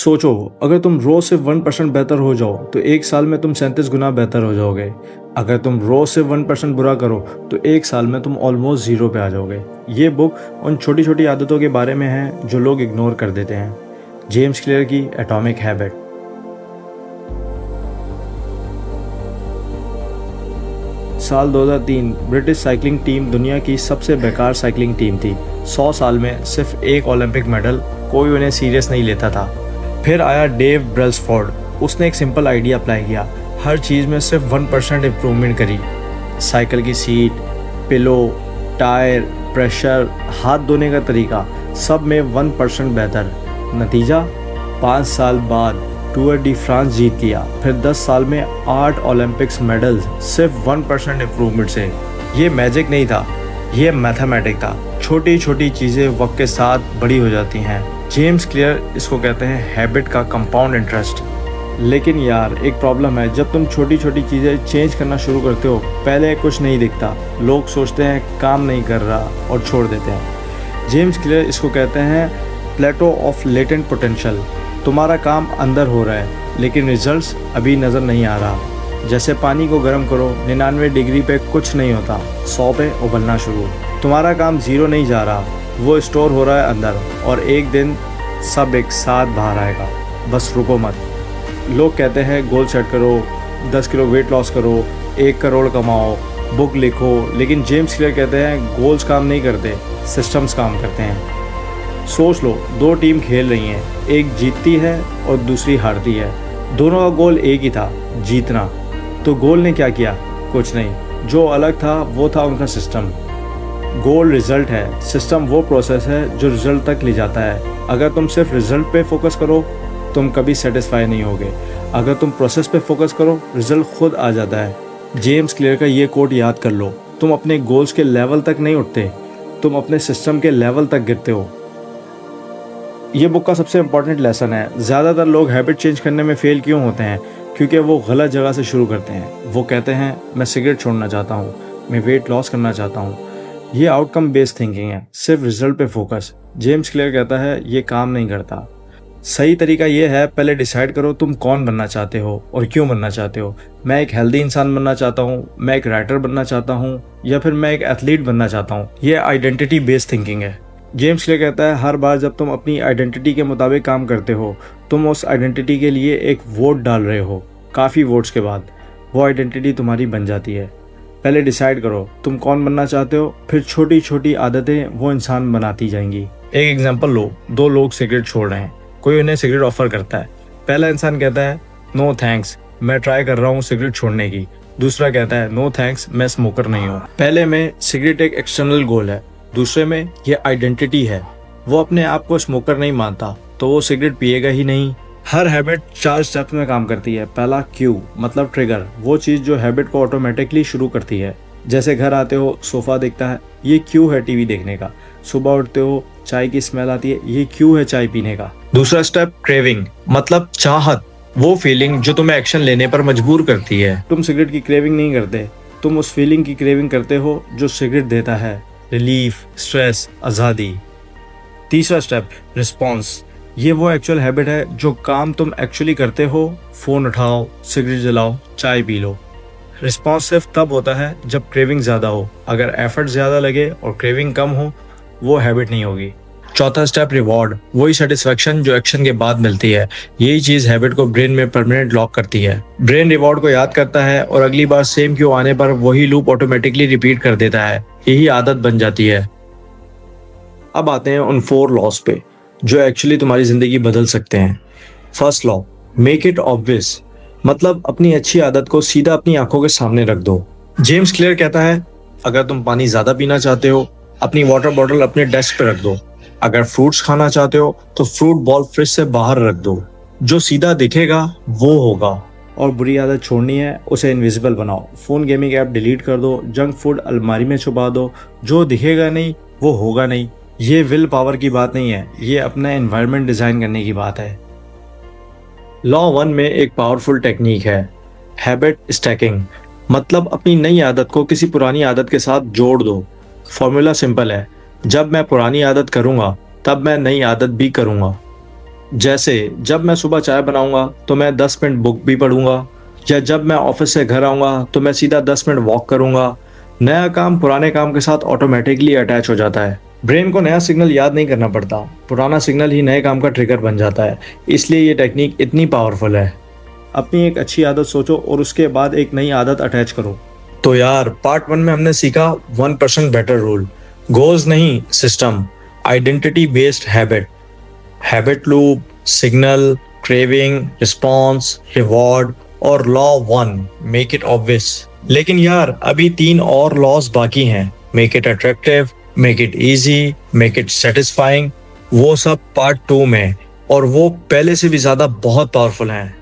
सोचो, अगर तुम रोज सिर्फ 1% बेहतर हो जाओ तो एक साल में तुम 37 गुना बेहतर हो जाओगे। अगर तुम रोज सिर्फ 1% बुरा करो तो एक साल में तुम ऑलमोस्ट जीरो पे आ जाओगे। ये बुक उन छोटी छोटी आदतों के बारे में है जो लोग इग्नोर कर देते हैं। जेम्स क्लियर की एटॉमिक हैबिट। साल 2003 ब्रिटिश साइकिलिंग टीम दुनिया की सबसे बेकार साइकिलिंग टीम थी। 100 साल में सिर्फ एक ओलंपिक मेडल, कोई उन्हें सीरियस नहीं लेता था। फिर आया डेव ब्रेल्सफोर्ड। उसने एक सिंपल आइडिया अप्लाई किया, हर चीज़ में सिर्फ 1% इम्प्रूवमेंट करी। साइकिल की सीट, पिलो, टायर, प्रेशर, हाथ धोने का तरीका, सब में 1% बेहतर। नतीजा 5 साल बाद टूर डी फ्रांस जीत लिया। फिर 10 साल में 8 ओलंपिक्स मेडल्स सिर्फ 1% इम्प्रूवमेंट से। ये मैजिक नहीं था, ये मैथमेटिक था। छोटी छोटी चीज़ें वक्त के साथ बड़ी हो जाती हैं। जेम्स क्लियर इसको कहते हैं हैबिट का कंपाउंड इंटरेस्ट। लेकिन यार एक प्रॉब्लम है, जब तुम छोटी छोटी चीज़ें चेंज करना शुरू करते हो पहले कुछ नहीं दिखता, लोग सोचते हैं काम नहीं कर रहा और छोड़ देते हैं। जेम्स क्लियर इसको कहते हैं प्लेटो ऑफ लेटेंट पोटेंशियल। तुम्हारा काम अंदर हो रहा है लेकिन रिजल्ट्स अभी नज़र नहीं आ रहा। जैसे पानी को गर्म करो, 99 डिग्री पे कुछ नहीं होता, 100 पे उबलना शुरू। तुम्हारा काम जीरो नहीं जा रहा, वो स्टोर हो रहा है अंदर, और एक दिन सब एक साथ बाहर आएगा। बस रुको मत। लोग कहते हैं गोल सेट करो, 10 किलो वेट लॉस करो, 1 करोड़ कमाओ, बुक लिखो, लेकिन जेम्स क्लियर कहते हैं गोल्स काम नहीं करते, सिस्टम्स काम करते हैं। सोच लो, 2 टीम खेल रही हैं, एक जीतती है और दूसरी हारती है। दोनों का गोल एक ही था, जीतना। तो गोल ने क्या किया? कुछ नहीं। जो अलग था वो था उनका सिस्टम। गोल रिजल्ट है, सिस्टम वो प्रोसेस है जो रिजल्ट तक ले जाता है। अगर तुम सिर्फ रिजल्ट पे फोकस करो तुम कभी सेटिस्फाई नहीं होगे। अगर तुम प्रोसेस पे फोकस करो रिजल्ट खुद आ जाता है। जेम्स क्लियर का ये कोट याद कर लो, तुम अपने गोल्स के लेवल तक नहीं उठते, तुम अपने सिस्टम के लेवल तक गिरते हो। ये बुक का सबसे इम्पॉर्टेंट लेसन है। ज़्यादातर लोग हैबिट चेंज करने में फेल क्यों होते हैं? क्योंकि वो गलत जगह से शुरू करते हैं। वो कहते हैं मैं सिगरेट छोड़ना चाहता हूँ, मैं वेट लॉस करना चाहता हूँ। ये आउटकम बेस्ड थिंकिंग है, सिर्फ रिजल्ट पे फोकस। जेम्स क्लियर कहता है ये काम नहीं करता। सही तरीका ये है, पहले डिसाइड करो तुम कौन बनना चाहते हो और क्यों बनना चाहते हो। मैं एक हेल्दी इंसान बनना चाहता हूँ, मैं एक राइटर बनना चाहता हूँ, या फिर मैं एक एथलीट बनना चाहता हूँ। ये आइडेंटिटी बेस्ड थिंकिंग है। जेम्स क्लियर कहता है हर बार जब तुम अपनी आइडेंटिटी के मुताबिक काम करते हो तुम उस आइडेंटिटी के लिए एक वोट डाल रहे हो। काफ़ी वोट्स के बाद वो आइडेंटिटी तुम्हारी बन जाती है। पहले डिसाइड करो तुम कौन बनना चाहते हो, फिर छोटी छोटी आदतें वो इंसान बनाती जाएंगी। एक एग्जांपल लो, 2 लोग सिगरेट छोड़ रहे हैं, कोई उन्हें सिगरेट ऑफर करता है। पहला इंसान कहता है नो थैंक्स, मैं ट्राई कर रहा हूँ सिगरेट छोड़ने की। दूसरा कहता है नो थैंक्स, मैं स्मोकर नहीं हूँ। पहले में सिगरेट एक एक्सटर्नल गोल है, दूसरे में ये आइडेंटिटी है। वो अपने आप को स्मोकर नहीं मानता तो वो सिगरेट पिएगा ही नहीं। हर हैबिट 4 स्टेप्स में काम करती है। पहला क्यू मतलब ट्रिगर, वो चीज़ जो हैबिट को ऑटोमेटिकली शुरू करती है। जैसे घर आते हो सोफ़ा दिखता है, ये क्यू है टीवी देखने का। सुबह उठते हो चाय की स्मेल आती है, ये क्यू है चाय पीने का। दूसरा स्टेप क्रेविंग मतलब चाहत, वो फीलिंग जो तुम्हें एक्शन लेने पर मजबूर करती है। तुम सिगरेट की क्रेविंग नहीं करते, तुम उस फीलिंग की क्रेविंग करते हो जो सिगरेट देता है, रिलीफ, स्ट्रेस, आज़ादी। तीसरा स्टेप रिस्पॉन्स, ये वो एक्चुअल हैबिट है जो काम तुम एक्चुअली करते हो। फ़ोन उठाओ, सिगरेट जलाओ, चाय पी लो। रिस्पॉन्स सिर्फ तब होता है जब क्रेविंग ज़्यादा हो। अगर एफर्ट ज़्यादा लगे और क्रेविंग कम हो वो हैबिट नहीं होगी। चौथा स्टेप रिवॉर्ड, वही सेटिस्फेक्शन जो एक्शन के बाद मिलती है। यही चीज़ हैबिट को ब्रेन में परमानेंट लॉक करती है। ब्रेन रिवॉर्ड को याद करता है और अगली बार सेम क्यू आने पर वही लूप ऑटोमेटिकली रिपीट कर देता है। यही आदत बन जाती है। अब आते हैं उन 4 लॉस पे जो एक्चुअली तुम्हारी जिंदगी बदल सकते हैं। First law, make it obvious, मतलब अपनी अच्छी आदत को सीधा अपनी आंखों के सामने रख दो। जेम्स क्लियर कहता है अगर तुम पानी ज्यादा पीना चाहते हो अपनी वाटर बॉटल अपने डेस्क पे रख दो। अगर फ्रूट्स खाना चाहते हो तो फ्रूट बॉल फ्रिज से बाहर रख दो। जो सीधा दिखेगा वो होगा। और बुरी आदत छोड़नी है उसे इनविजिबल बनाओ। फोन गेमिंग ऐप डिलीट कर दो, जंक फूड अलमारी में छुपा दो। जो दिखेगा नहीं वो होगा नहीं। ये विल पावर की बात नहीं है, ये अपना एनवायरनमेंट डिजाइन करने की बात है। लॉ 1 में एक पावरफुल टेक्निक है हैबिट स्टैकिंग, मतलब अपनी नई आदत को किसी पुरानी आदत के साथ जोड़ दो। फॉर्मूला सिंपल है, जब मैं पुरानी आदत करूंगा तब मैं नई आदत भी करूंगा। जैसे जब मैं सुबह चाय बनाऊंगा तो मैं 10 मिनट बुक भी पढ़ूंगा, या जब मैं ऑफिस से घर आऊंगा तो मैं सीधा 10 मिनट वॉक करूंगा। नया काम पुराने काम के साथ ऑटोमेटिकली अटैच हो जाता है। ब्रेन को नया सिग्नल याद नहीं करना पड़ता, पुराना सिग्नल ही नए काम का ट्रिगर बन जाता है। इसलिए ये टेक्निक इतनी पावरफुल है। अपनी एक अच्छी आदत सोचो और उसके बाद एक नई आदत अटैच करो। तो यार, पार्ट 1 में हमने सीखा 1% बेटर रूल, गोल्स नहीं system, identity based habit, habit loop, signal, craving, response, reward और लॉ 1, मेक इट ऑब्वियस। लेकिन यार, अभी 3 और लॉस बाकी हैं, make it attractive, make it easy, make it satisfying. वो सब पार्ट 2 में, और वो पहले से भी ज्यादा बहुत पावरफुल हैं।